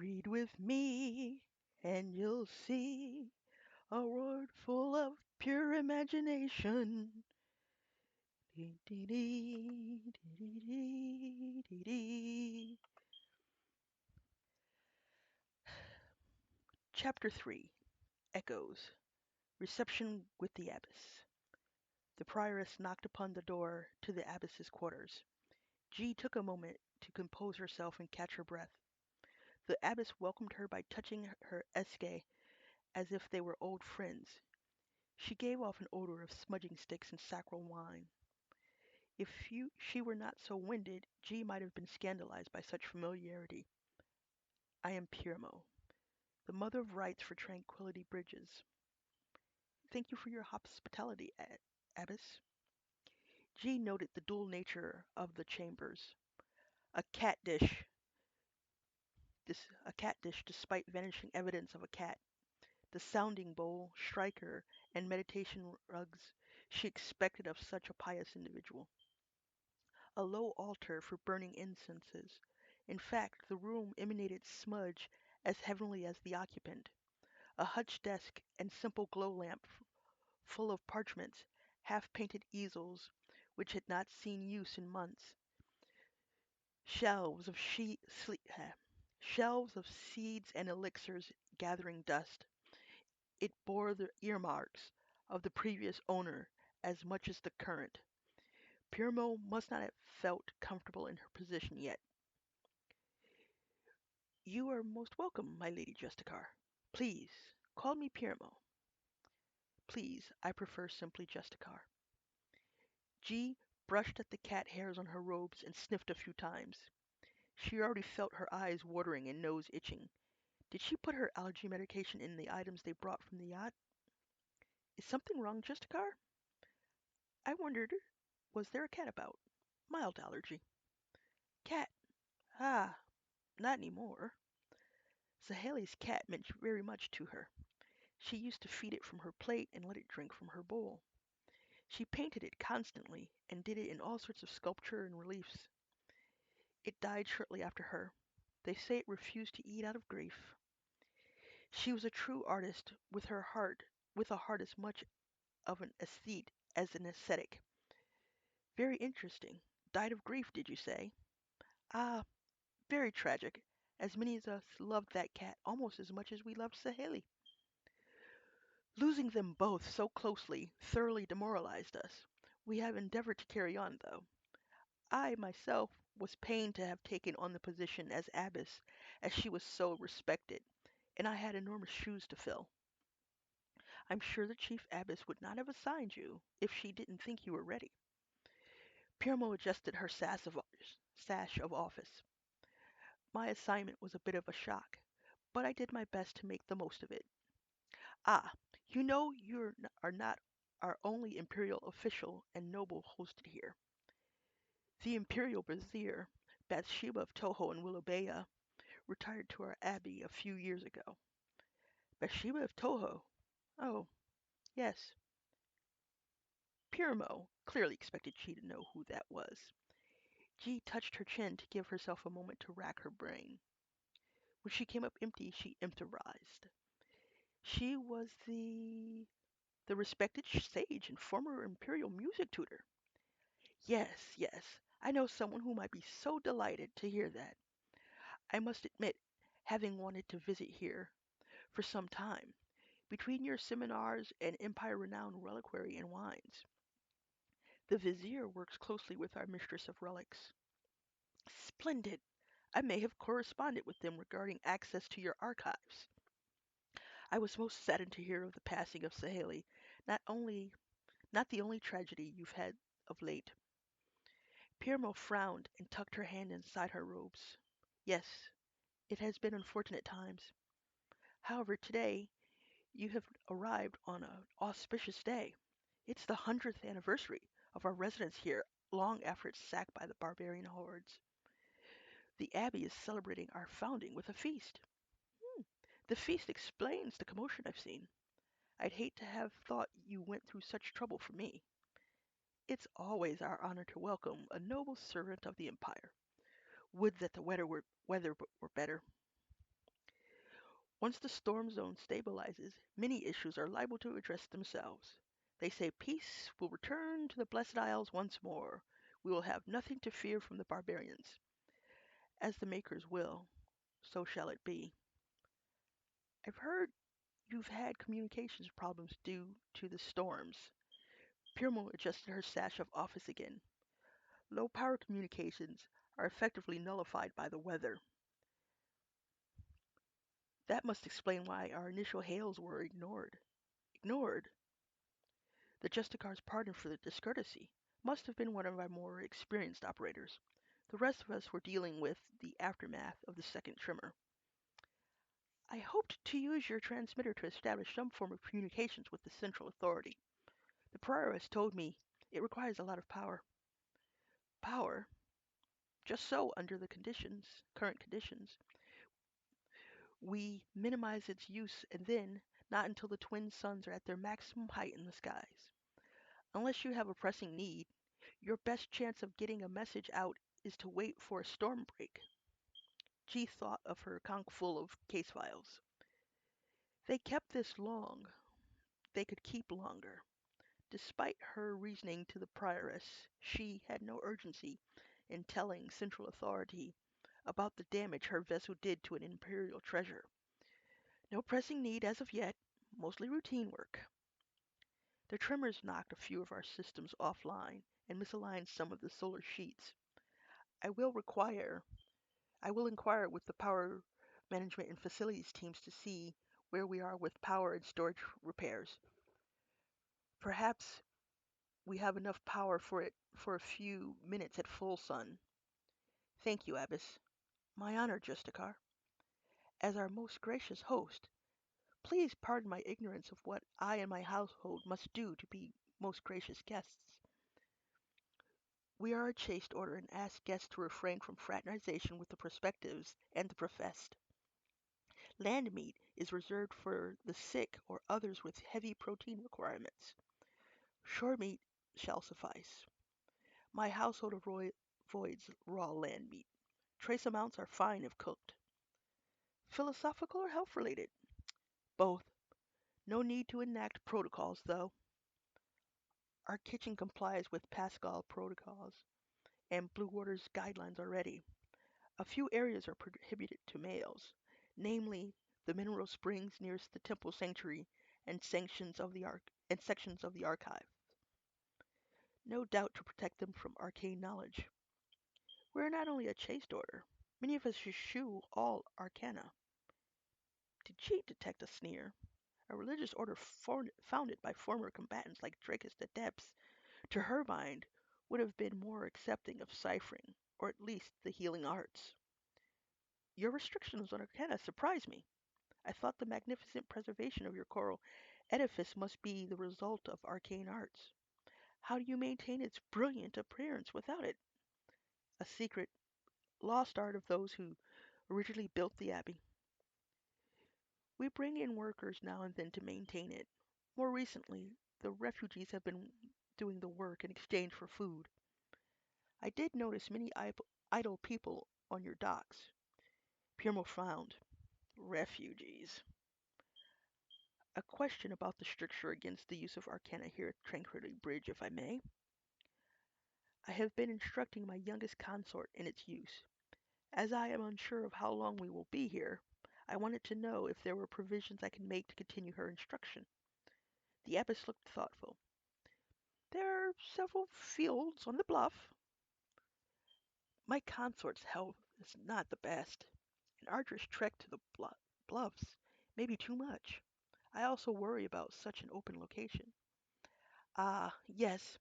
Read with me, and you'll see a world full of pure imagination. Dee, dee, dee, dee, dee, dee, dee. Chapter 3. Echoes. Reception with the Abbess. The prioress knocked upon the door to the abbess's quarters. G took a moment to compose herself and catch her breath. The abbess welcomed her by touching her esque as if they were old friends. She gave off an odor of smudging sticks and sacral wine. If she were not so winded, G might have been scandalized by such familiarity. I am Pirmo, the mother of rites for Tranquility Bridges. Thank you for your hospitality, Abbess. G noted the dual nature of the chambers. A cat dish, a cat dish despite vanishing evidence of a cat. The sounding bowl, striker, and meditation rugs she expected of such a pious individual. A low altar for burning incenses. In fact, the room emanated smudge as heavenly as the occupant. A hutch desk and simple glow lamp full of parchments, half-painted easels which had not seen use in months, shelves of shelves of seeds and elixirs gathering dust. It bore the earmarks of the previous owner as much as the current. Pirmo must not have felt comfortable in her position yet. You are most welcome, my Lady Justicar. Please, call me Pirmo. Please, I prefer simply Justicar. G brushed at the cat hairs on her robes and sniffed a few times. She already felt her eyes watering and nose itching. Did she put her allergy medication in the items they brought from the yacht? Is something wrong, Justicar? I wondered, was there a cat about? Mild allergy. Cat. Ah, not anymore. Sahelli's cat meant very much to her. She used to feed it from her plate and let it drink from her bowl. She painted it constantly and did it in all sorts of sculpture and reliefs. It died shortly after her. They say it refused to eat out of grief. She was a true artist with a heart as much of an aesthete as an ascetic. Very interesting. Died of grief, did you say? Ah, very tragic. As many of us loved that cat almost as much as we loved Sahelli. Losing them both so closely thoroughly demoralized us. We have endeavored to carry on, though. I myself was pained to have taken on the position as abbess, as she was so respected, and I had enormous shoes to fill. I'm sure the chief abbess would not have assigned you if she didn't think you were ready. Pirmo adjusted her sash of office. My assignment was a bit of a shock, but I did my best to make the most of it. Ah, you know are not our only imperial official and noble hosted here. The imperial brazier, Bathsheba of Toho and Willowbaya, retired to our abbey a few years ago. Bathsheba of Toho? Oh, yes. Pirmo clearly expected she to know who that was. G touched her chin to give herself a moment to rack her brain. When she came up empty, she improvised. She was the respected sage and former imperial music tutor. Yes, yes, I know someone who might be so delighted to hear that. I must admit, having wanted to visit here for some time, between your seminars and empire-renowned reliquary and wines. The vizier works closely with our mistress of relics. Splendid! I may have corresponded with them regarding access to your archives. I was most saddened to hear of the passing of Sahelli, not the only tragedy you've had of late. Pirmo frowned and tucked her hand inside her robes. Yes, it has been unfortunate times. However, today you have arrived on an auspicious day. It's the 100th anniversary of our residence here, long after its sack by the barbarian hordes. The abbey is celebrating our founding with a feast. Hmm. The feast explains the commotion I've seen. I'd hate to have thought you went through such trouble for me. It's always our honor to welcome a noble servant of the empire. Would that the weather were better. Once the storm zone stabilizes, many issues are liable to address themselves. They say peace will return to the Blessed Isles once more. We will have nothing to fear from the barbarians. As the Makers will, so shall it be. I've heard you've had communications problems due to the storms. Pirmo adjusted her sash of office again. Low power communications are effectively nullified by the weather. That must explain why our initial hails were ignored. Ignored? The Justicar's pardon for the discourtesy must have been one of our more experienced operators. The rest of us were dealing with the aftermath of the second tremor. I hoped to use your transmitter to establish some form of communications with the central authority. The prioress told me it requires a lot of power. Power? Just so under the current conditions. We minimize its use and then, not until the twin suns are at their maximum height in the skies. Unless you have a pressing need, your best chance of getting a message out is to wait for a storm break. G thought of her conch full of case files. They kept this long. They could keep longer. Despite her reasoning to the prioress, she had no urgency in telling central authority about the damage her vessel did to an imperial treasure. No pressing need as of yet, mostly routine work. The tremors knocked a few of our systems offline and misaligned some of the solar sheets. I will require I will inquire with the power management and facilities teams to see where we are with power and storage repairs. Perhaps we have enough power for it for a few minutes at full sun. Thank you, Abbess. My honor, Justicar. As our most gracious host, please pardon my ignorance of what I and my household must do to be most gracious guests. We are a chaste order and ask guests to refrain from fraternization with the prospectives and the professed. Land meat is reserved for the sick or others with heavy protein requirements. Shore meat shall suffice. My household avoids raw land meat. Trace amounts are fine if cooked. Philosophical or health related? Both. No need to enact protocols, though. Our kitchen complies with Pascal protocols and Blue Water's guidelines already. A few areas are prohibited to males, namely the mineral springs nearest the temple sanctuary and sections of the archive. No doubt to protect them from arcane knowledge. We're not only a chaste order, many of us eschew all arcana. Did she detect a sneer? A religious order founded by former combatants like Dracus the Depths, to her mind, would have been more accepting of ciphering, or at least the healing arts. Your restrictions on arcana surprise me. I thought the magnificent preservation of your coral edifice must be the result of arcane arts. How do you maintain its brilliant appearance without it? A secret, lost art of those who originally built the abbey. We bring in workers now and then to maintain it. More recently, the refugees have been doing the work in exchange for food. I did notice many idle people on your docks. Pirmo frowned. Refugees. A question about the stricture against the use of arcana here at Tranquility Bridge, if I may. I have been instructing my youngest consort in its use. As I am unsure of how long we will be here, I wanted to know if there were provisions I can make to continue her instruction. The abbess looked thoughtful. There are several fields on the bluff. My consort's health is not the best. An arduous trek to the bluffs may be too much. I also worry about such an open location. Ah, yes,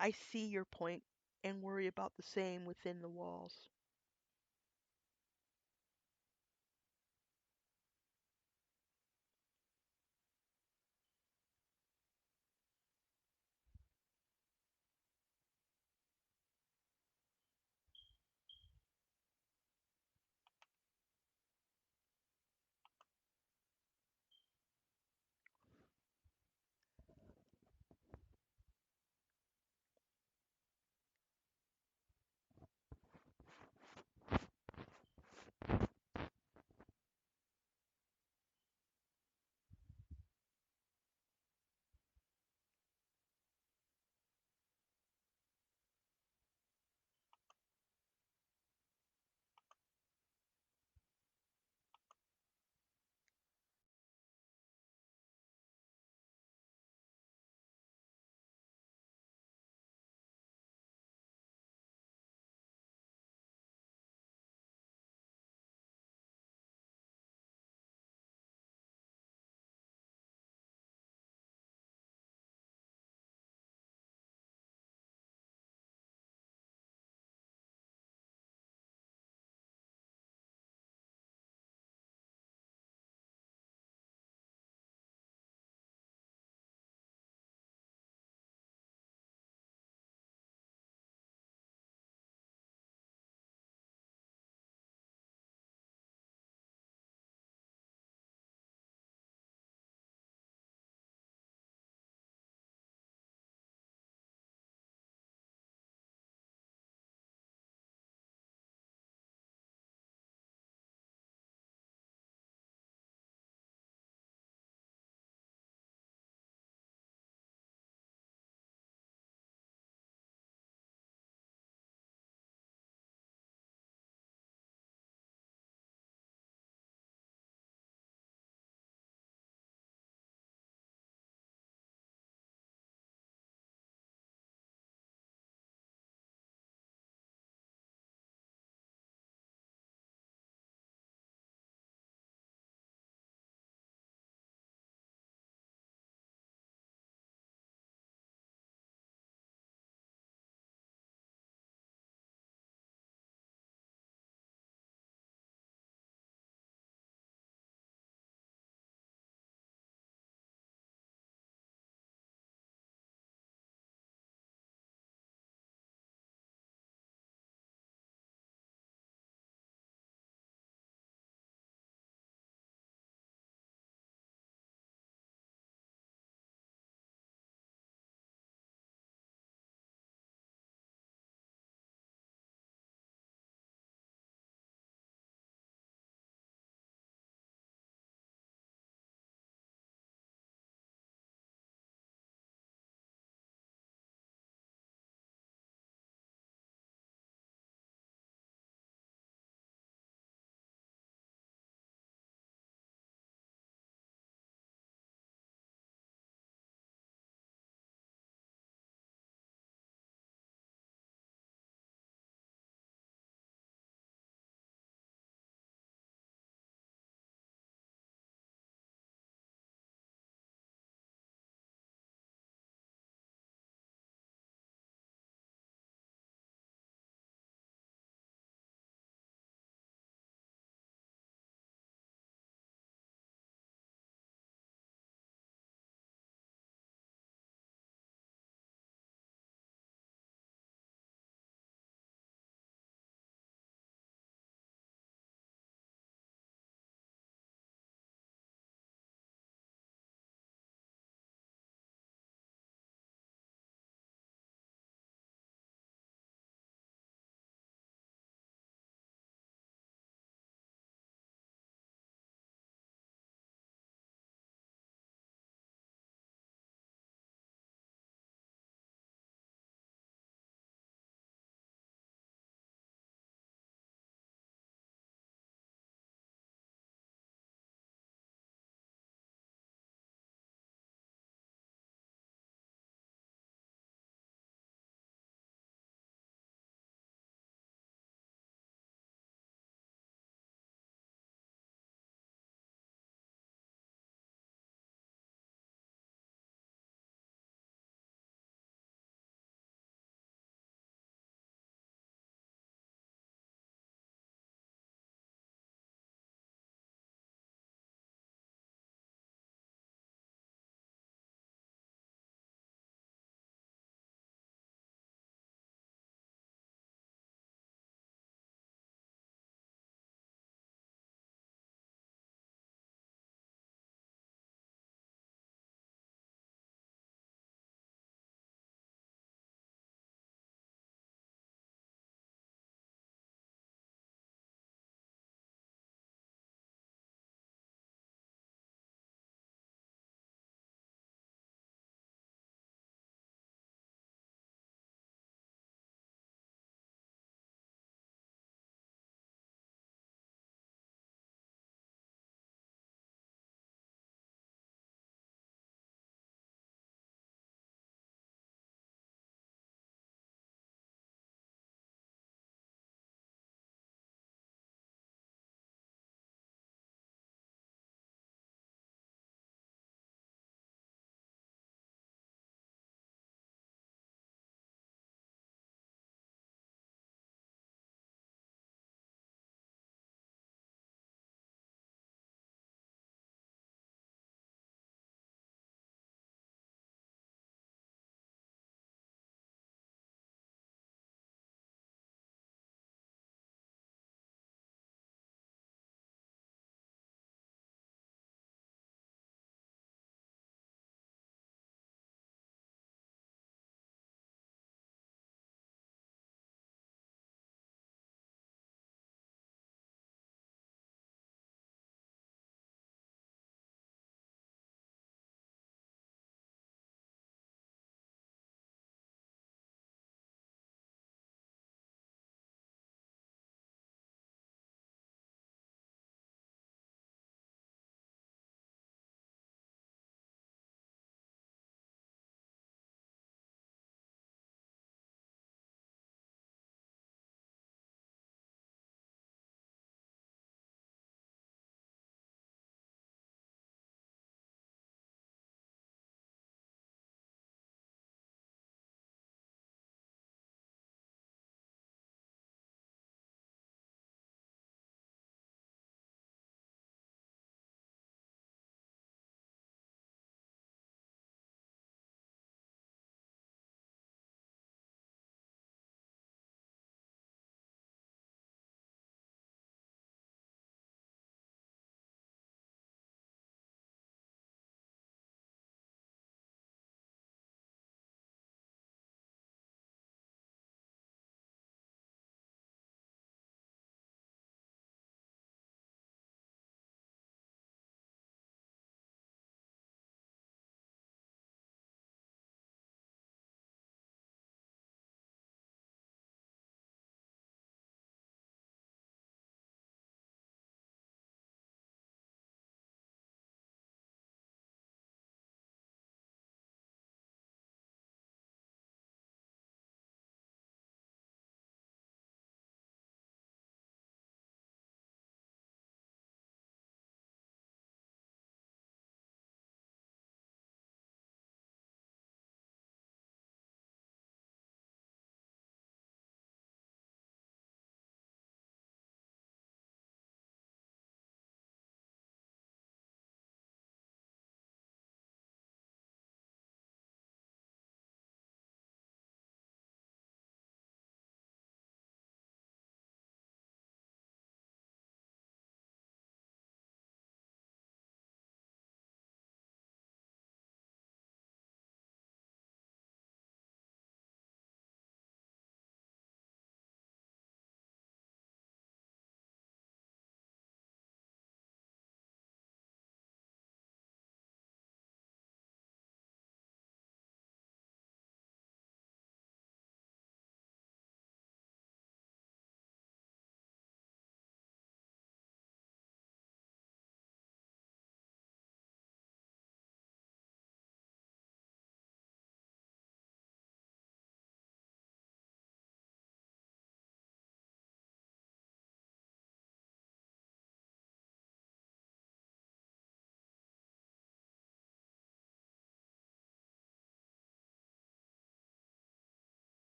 I see your point and worry about the same within the walls.